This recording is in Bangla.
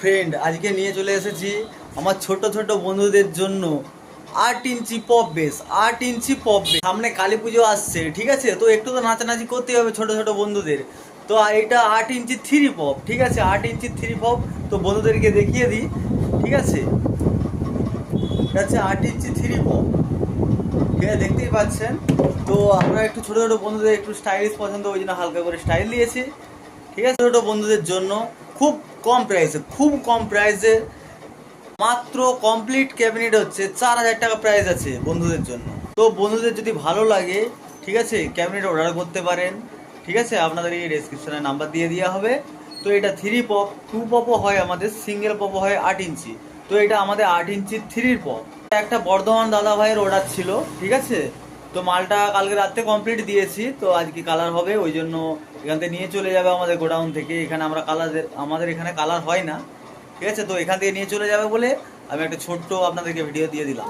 ফ্রেন্ড, আজকে নিয়ে চলে এসেছি আমার ছোট ছোট বন্ধুদের জন্য 8 ইঞ্চি পপ বেস। 8 ইঞ্চি পপ বেস, সামনে কালী পুজো আসছে, ঠিক আছে? তো একটু তো নাচানাচি করতেই হবে ছোট ছোট বন্ধুদের। তো এটা 8 ইঞ্চি থ্রি পপ, ঠিক আছে? 8 ইঞ্চি থ্রি পপ। তো বন্ধুদেরকে দেখিয়ে দিই, ঠিক আছে? এটা হচ্ছে 8 ইঞ্চি থ্রি পপ, ঠিক আছে? দেখতেই পাচ্ছেন। তো আমরা একটু ছোট ছোট বন্ধুদের একটু স্টাইলিশ পছন্দ, ওই জন্য হালকা করে স্টাইল দিয়েছি, ঠিক আছে? ছোট বন্ধুদের জন্য খুব কম প্রাইসে, খুব কম প্রাইসে, মাত্র কমপ্লিট ক্যাবিনেট হচ্ছে 4,000 টাকা প্রাইস আছে বন্ধুদের জন্য। তো বন্ধুদের যদি ভালো লাগে, ঠিক আছে, ক্যাবিনেট অর্ডার করতে পারেন, ঠিক আছে? আপনাদের এই ডেসক্রিপশনে নাম্বার দিয়ে দেওয়া হবে। তো এটা থ্রি পপ, টু পপও হয়, আমাদের সিঙ্গেল পপও হয় 8 ইঞ্চি। তো এটা আমাদের 8 ইঞ্চি থ্রির পপ। একটা বর্ধমান দাদা ভাইয়ের অর্ডার ছিল, ঠিক আছে? তো মালটা কালকে রাত্রে কমপ্লিট দিয়েছি, তো আজকে কালার হবে, ওই জন্য এখান থেকে নিয়ে চলে যাবে আমাদের গোডাউন থেকে। এখানে আমরা কালার, আমাদের এখানে কালার হয় না, ঠিক আছে? তো এখান থেকে নিয়ে চলে যাবে বলে আমি একটা ছোট্ট আপনাদেরকে ভিডিও দিয়ে দিলাম।